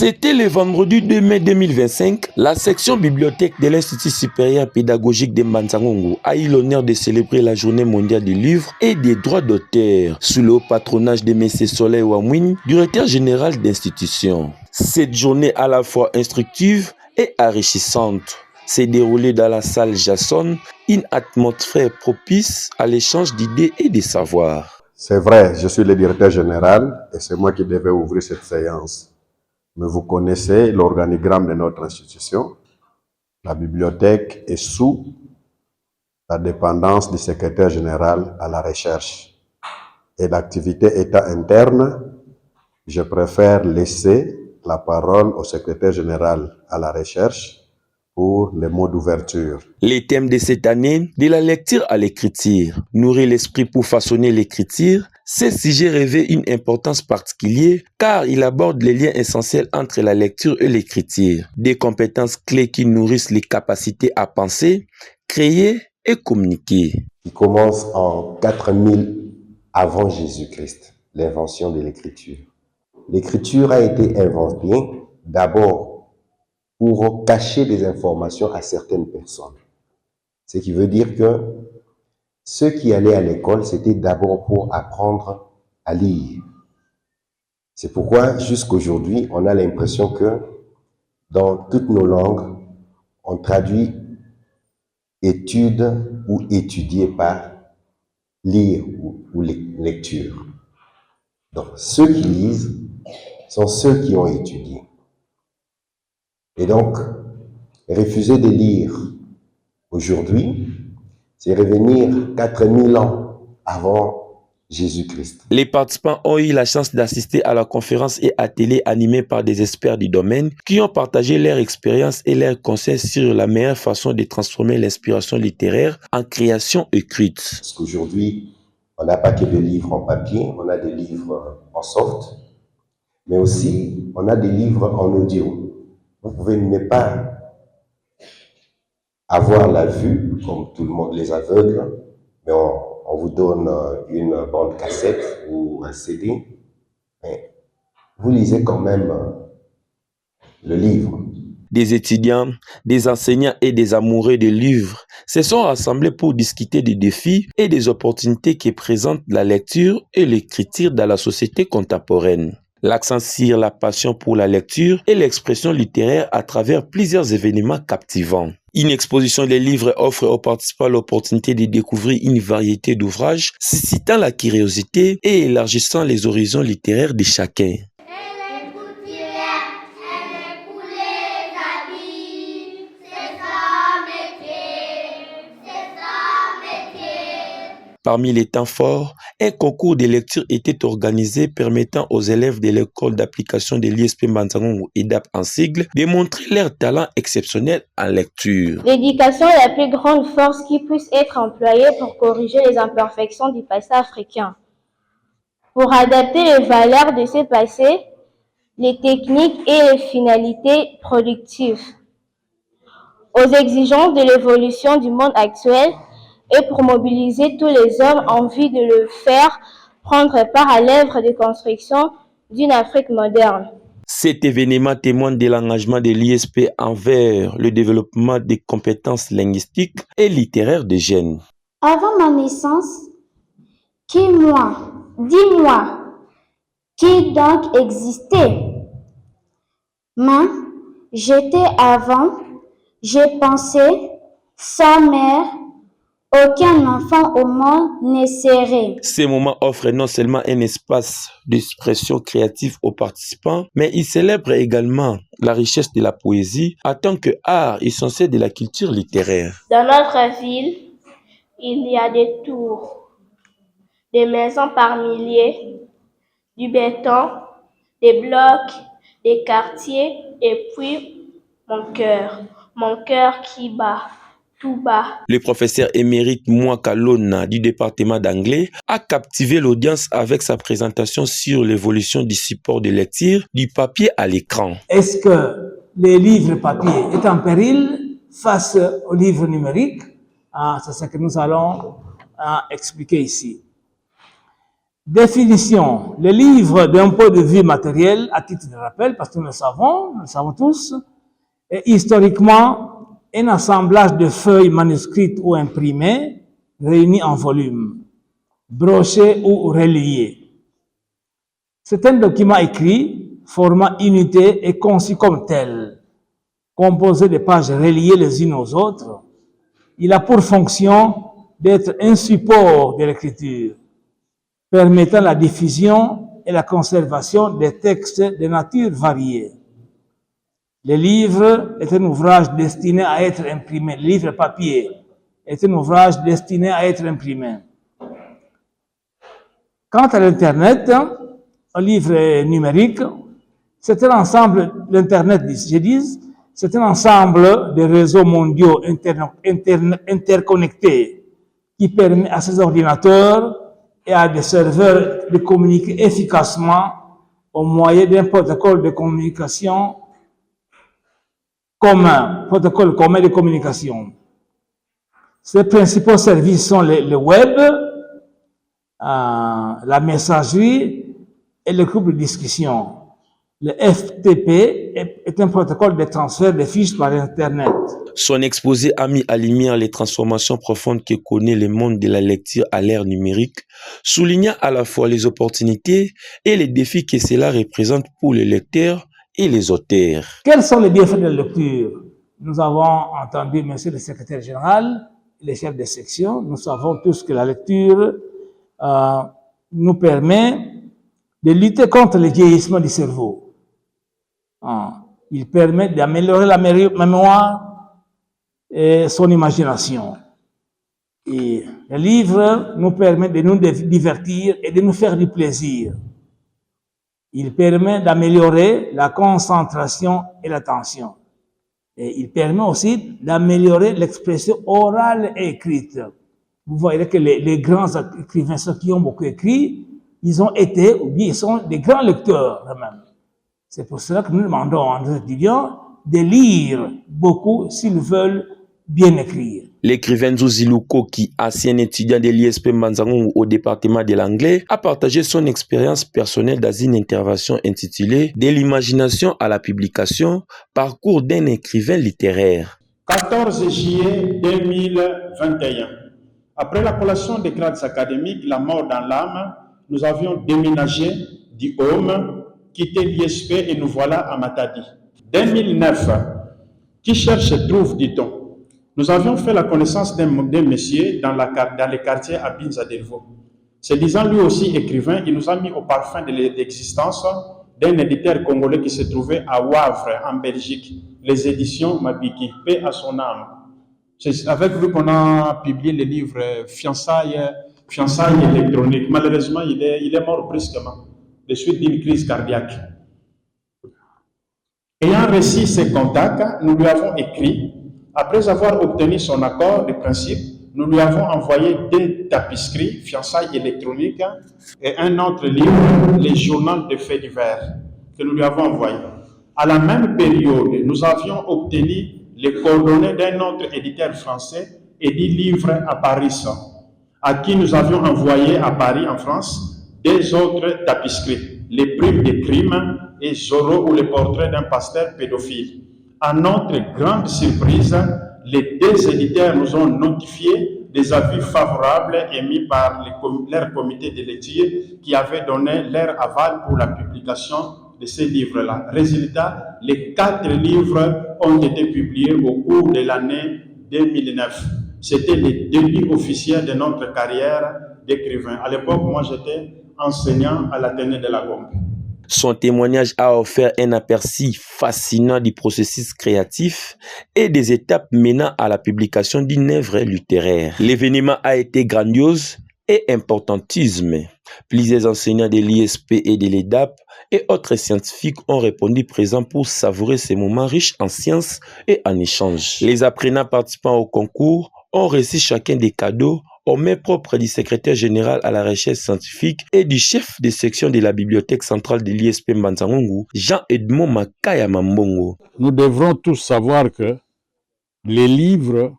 C'était le vendredi 2 mai 2025. La section bibliothèque de l'Institut supérieur pédagogique de Mbanza-Ngongo a eu l'honneur de célébrer la journée mondiale du livre et des droits d'auteur sous le haut patronage de M. Soleil Wamwin, directeur général d'institution. Cette journée à la fois instructive et enrichissante s'est déroulée dans la salle Jason, une atmosphère propice à l'échange d'idées et de savoirs. C'est vrai, je suis le directeur général et c'est moi qui devais ouvrir cette séance. Mais vous connaissez l'organigramme de notre institution. La bibliothèque est sous la dépendance du secrétaire général à la recherche. Et l'activité étant interne, je préfère laisser la parole au secrétaire général à la recherche pour les mots d'ouverture. Les thèmes de cette année, de la lecture à l'écriture, nourrir l'esprit pour façonner l'écriture, ce sujet revêt une importance particulière car il aborde les liens essentiels entre la lecture et l'écriture, des compétences clés qui nourrissent les capacités à penser, créer et communiquer. Il commence en 4000 avant Jésus-Christ, l'invention de l'écriture. L'écriture a été inventée d'abord pour cacher des informations à certaines personnes. Ce qui veut dire que ceux qui allaient à l'école, c'était d'abord pour apprendre à lire. C'est pourquoi, jusqu'aujourd'hui, on a l'impression que dans toutes nos langues, on traduit étude ou étudier par lire ou lecture. Donc, ceux qui lisent sont ceux qui ont étudié. Et donc, refuser de lire aujourd'hui, c'est revenir 4000 ans avant Jésus-Christ. Les participants ont eu la chance d'assister à la conférence et atelier animés par des experts du domaine qui ont partagé leur expérience et leurs conseils sur la meilleure façon de transformer l'inspiration littéraire en création écrite. Parce qu'aujourd'hui, on n'a pas que des livres en papier, on a des livres en soft, mais aussi on a des livres en audio. Vous pouvez ne pas avoir la vue, comme tout le monde, les aveugles, mais on vous donne une bande cassette ou un CD, mais vous lisez quand même le livre. Des étudiants, des enseignants et des amoureux des livres se sont rassemblés pour discuter des défis et des opportunités que présente la lecture et l'écriture dans la société contemporaine. L'accent sur la passion pour la lecture et l'expression littéraire à travers plusieurs événements captivants. Une exposition des livres offre aux participants l'opportunité de découvrir une variété d'ouvrages, suscitant la curiosité et élargissant les horizons littéraires de chacun. Parmi les temps forts, un concours de lecture était organisé permettant aux élèves de l'école d'application de l'ISP Mbanza-Ngongo EDAP en sigle de montrer leur talent exceptionnel en lecture. L'éducation est la plus grande force qui puisse être employée pour corriger les imperfections du passé africain. Pour adapter les valeurs de ce passé, les techniques et les finalités productives aux exigences de l'évolution du monde actuel, et pour mobiliser tous les hommes en vue de le faire prendre part à l'œuvre de construction d'une Afrique moderne. Cet événement témoigne de l'engagement de l'ISP envers le développement des compétences linguistiques et littéraires des jeunes. Avant ma naissance, dis-moi, qui donc existait? Mais j'étais avant, j'ai pensé, sans mère, aucun enfant au monde n'est serré. Ces moments offrent non seulement un espace d'expression créative aux participants, mais ils célèbrent également la richesse de la poésie en tant qu'art essentiel de la culture littéraire. Dans notre ville, il y a des tours, des maisons par milliers, du béton, des blocs, des quartiers, et puis mon cœur qui bat. Tout bas. Le professeur émérite Mwaka Lona du département d'anglais a captivé l'audience avec sa présentation sur l'évolution du support de lecture du papier à l'écran. Est-ce que les livres papier est en péril face aux livres numériques? C'est ce que nous allons expliquer ici. Définition. Le livre d'un point de vue matériel, à titre de rappel, parce que nous le savons tous, est historiquement un assemblage de feuilles manuscrites ou imprimées, réunies en volumes, brochés ou reliés. C'est un document écrit, format unité et conçu comme tel, composé de pages reliées les unes aux autres. Il a pour fonction d'être un support de l'écriture, permettant la diffusion et la conservation des textes de nature variée. Le livre est un ouvrage destiné à être imprimé. Le livre papier est un ouvrage destiné à être imprimé. Quant à l'Internet, un livre numérique, c'est un ensemble, l'Internet, je dis, c'est un ensemble de réseaux mondiaux interconnectés qui permet à ces ordinateurs et à des serveurs de communiquer efficacement au moyen d'un protocole de communication commun, protocole commun de communication. Ces principaux services sont le web, la messagerie et le groupe de discussion. Le FTP est un protocole de transfert de fiches par Internet. Son exposé a mis à lumière les transformations profondes que connaît le monde de la lecture à l'ère numérique, soulignant à la fois les opportunités et les défis que cela représente pour les lecteurs et les auteurs. Quels sont les défis de la lecture? Nous avons entendu, monsieur le secrétaire général, les chefs de section. Nous savons tous que la lecture nous permet de lutter contre le vieillissement du cerveau. Il permet d'améliorer la mémoire et son imagination. Et le livre nous permet de nous divertir et de nous faire du plaisir. Il permet d'améliorer la concentration et l'attention. Et il permet aussi d'améliorer l'expression orale et écrite. Vous voyez que les grands écrivains, ceux qui ont beaucoup écrit, ils ont été, ou bien ils sont des grands lecteurs eux-mêmes. C'est pour cela que nous demandons à nos étudiants de lire beaucoup s'ils veulent bien écrire. L'écrivain Nzuzi Luko, qui ancien étudiant de l'ISP Mbanzangungu au département de l'anglais, a partagé son expérience personnelle dans une intervention intitulée « De l'imagination à la publication, parcours d'un écrivain littéraire ». 14 juillet 2021. Après la collation des grades académiques, la mort dans l'âme, nous avions déménagé du Home, quitté l'ISP et nous voilà à Matadi. 2009, qui cherche trouve, dit-on. Nous avions fait la connaissance d'un monsieur dans les quartiers à Binza-Delvaux. Se disant lui aussi écrivain, il nous a mis au parfum de l'existence d'un éditeur congolais qui se trouvait à Wavre, en Belgique, les éditions Mabiki, paix à son âme. C'est avec lui qu'on a publié le livre Fiançailles électroniques. Malheureusement, il est mort brusquement, de suite d'une crise cardiaque. Ayant reçu ses contacts, nous lui avons écrit. Après avoir obtenu son accord de principe, nous lui avons envoyé des tapisseries, Fiançailles électroniques, et un autre livre, les journaux de faits divers, que nous lui avons envoyé. À la même période, nous avions obtenu les coordonnées d'un autre éditeur français et 10 livres à Paris, à qui nous avions envoyé à Paris, en France, des autres tapisseries, les primes des crimes et Zorro ou les portraits d'un pasteur pédophile. À notre grande surprise, les 2 éditeurs nous ont notifié des avis favorables émis par leur comité de lecture qui avait donné leur aval pour la publication de ces livres-là. Résultat, les 4 livres ont été publiés au cours de l'année 2009. C'était le début officiel de notre carrière d'écrivain. À l'époque, moi, j'étais enseignant à l'Athénée de la Gombe. Son témoignage a offert un aperçu fascinant du processus créatif et des étapes menant à la publication d'une œuvre littéraire. L'événement a été grandiose et importantissime. Plusieurs enseignants de l'ISP et de l'EDAP et autres scientifiques ont répondu présents pour savourer ces moments riches en sciences et en échanges. Les apprenants participant au concours ont reçu chacun des cadeaux aux mains propres du secrétaire général à la recherche scientifique et du chef de section de la bibliothèque centrale de l'ISP Mbanzangungu, Jean-Edmond Makaya Mambongo. Nous devrons tous savoir que les livres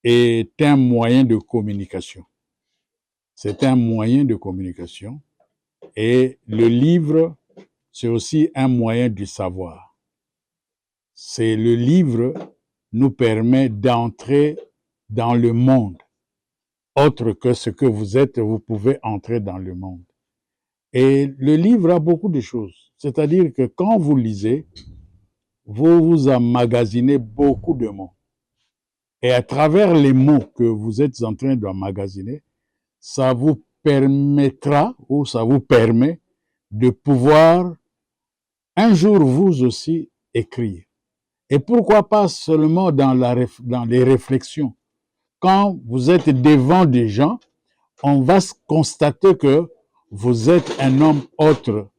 est un moyen de communication. c'est un moyen de communication et le livre, c'est aussi un moyen du savoir. C'est le livre nous permet d'entrer dans le monde. Autre que ce que vous êtes, vous pouvez entrer dans le monde. Et le livre a beaucoup de choses. C'est-à-dire que quand vous lisez, vous vous emmagasinez beaucoup de mots. Et à travers les mots que vous êtes en train d'emmagasiner, ça vous permettra ou ça vous permet de pouvoir un jour vous aussi écrire. Et pourquoi pas seulement dans les réflexions. Quand vous êtes devant des gens, on va constater que vous êtes un homme autre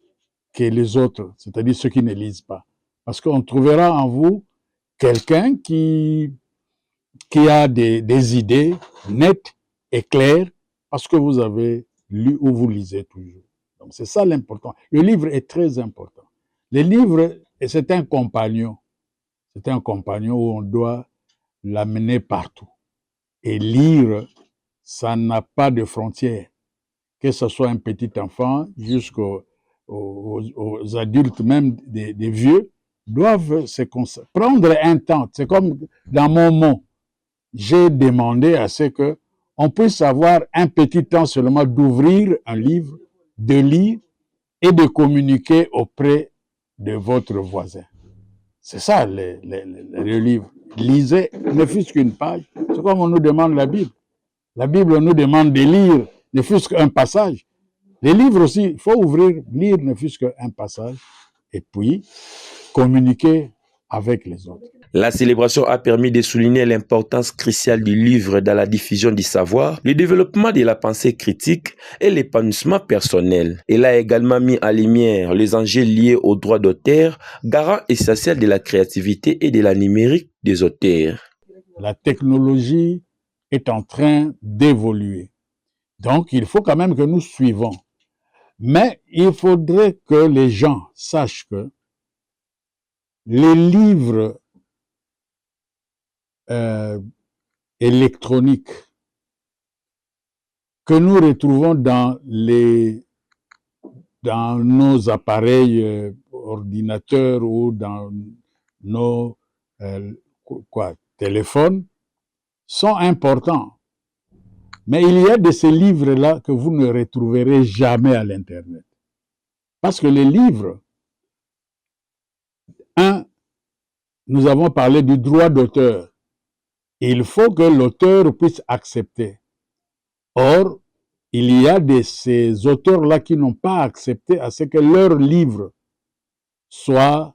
que les autres, c'est-à-dire ceux qui ne lisent pas. Parce qu'on trouvera en vous quelqu'un qui a des idées nettes et claires parce que vous avez lu ou vous lisez toujours. Donc c'est ça l'important. Le livre est très important. Le livre, c'est un compagnon. C'est un compagnon où on doit l'amener partout. Et lire, ça n'a pas de frontières. Que ce soit un petit enfant jusqu'aux adultes, même des vieux, doivent prendre un temps. C'est comme dans mon mot, j'ai demandé à ce que on puisse avoir un petit temps seulement d'ouvrir un livre, de lire et de communiquer auprès de votre voisin. C'est ça le livre. Lisez, ne fût-ce qu'une page. C'est comme on nous demande la Bible. La Bible nous demande de lire, ne fût-ce qu'un passage. Les livres aussi, il faut ouvrir, lire, ne fût-ce qu'un passage, et puis communiquer avec les autres. La célébration a permis de souligner l'importance cruciale du livre dans la diffusion du savoir, le développement de la pensée critique et l'épanouissement personnel. Elle a également mis en lumière les enjeux liés aux droits d'auteur, garant essentiel de la créativité et de la numérique des auteurs. La technologie est en train d'évoluer. Donc, il faut quand même que nous suivons. Mais il faudrait que les gens sachent que les livres électroniques que nous retrouvons dans nos appareils ordinateurs ou dans nos téléphones sont importants. Mais il y a de ces livres-là que vous ne retrouverez jamais à l'Internet. Parce que les livres, nous avons parlé du droit d'auteur. Il faut que l'auteur puisse accepter. Or, il y a de ces auteurs-là qui n'ont pas accepté à ce que leurs livres soient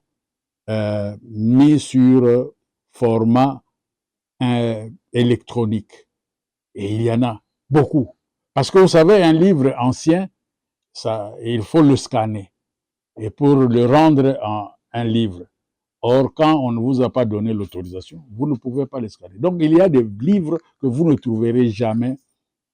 mis sur format électronique. Et il y en a beaucoup. Parce que vous savez, un livre ancien, il faut le scanner et pour le rendre en un livre. Or, quand on ne vous a pas donné l'autorisation, vous ne pouvez pas le scanner. Donc, il y a des livres que vous ne trouverez jamais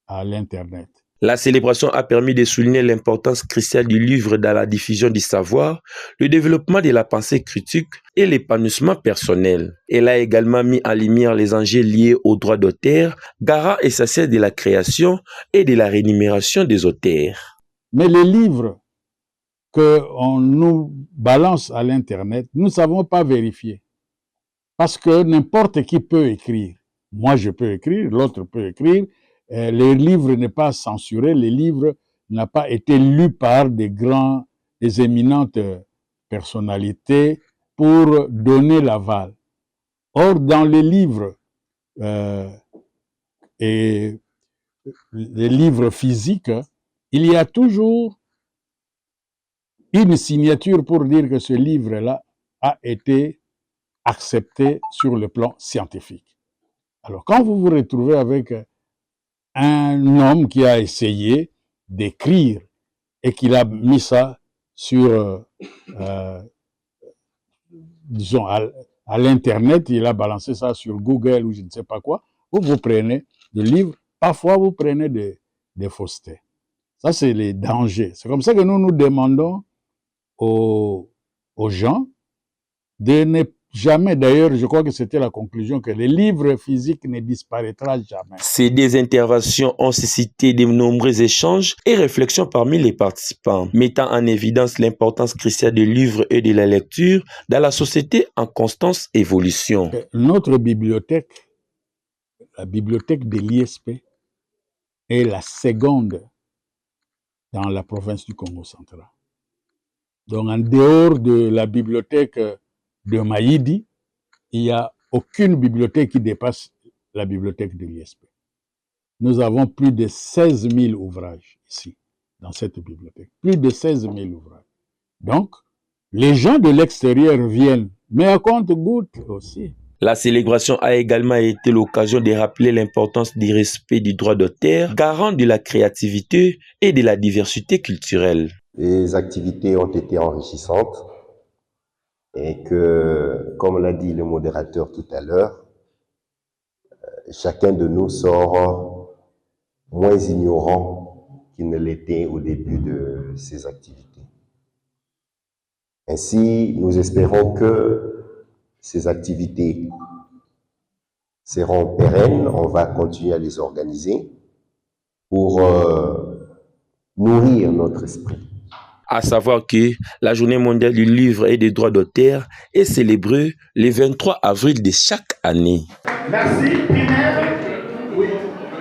à l'Internet. La célébration a permis de souligner l'importance cruciale du livre dans la diffusion du savoir, le développement de la pensée critique et l'épanouissement personnel. Elle a également mis en lumière les enjeux liés aux droits d'auteur, garant essentiel de la création et de la rémunération des auteurs. Mais les livres qu'on nous balance à l'Internet, nous ne savons pas vérifier. Parce que n'importe qui peut écrire. Moi, je peux écrire, l'autre peut écrire. Le livre n'est pas censuré, le livre n'a pas été lu par des éminentes personnalités pour donner l'aval. Or, dans les livres et les livres physiques, il y a toujours une signature pour dire que ce livre-là a été accepté sur le plan scientifique. Alors, quand vous vous retrouvez avec un homme qui a essayé d'écrire et qu'il a mis ça sur, disons, à l'Internet, il a balancé ça sur Google ou je ne sais pas quoi, vous prenez le livre, parfois vous prenez des faussetés. Ça, c'est les dangers. C'est comme ça que nous demandons aux gens de ne jamais, d'ailleurs, je crois que c'était la conclusion, que les livres physiques ne disparaîtront jamais. Ces deux interventions ont suscité de nombreux échanges et réflexions parmi les participants, mettant en évidence l'importance cruciale des livres et de la lecture dans la société en constante évolution. Notre bibliothèque, la bibliothèque de l'ISP, est la seconde dans la province du Congo central. Donc, en dehors de la bibliothèque de Maïdi, il n'y a aucune bibliothèque qui dépasse la bibliothèque de l'ISP. Nous avons plus de 16 000 ouvrages ici, dans cette bibliothèque. Plus de 16 000 ouvrages. Donc, les gens de l'extérieur viennent, mais à compte-gouttes aussi. La célébration a également été l'occasion de rappeler l'importance du respect du droit d'auteur, garant de la créativité et de la diversité culturelle. Les activités ont été enrichissantes et que, comme l'a dit le modérateur tout à l'heure, chacun de nous sort moins ignorant qu'il ne l'était au début de ces activités. Ainsi, nous espérons que ces activités seront pérennes. On va continuer à les organiser pour nourrir notre esprit. À savoir que la Journée mondiale du livre et des droits d'auteur est célébrée le 23 avril de chaque année. Merci, primaire.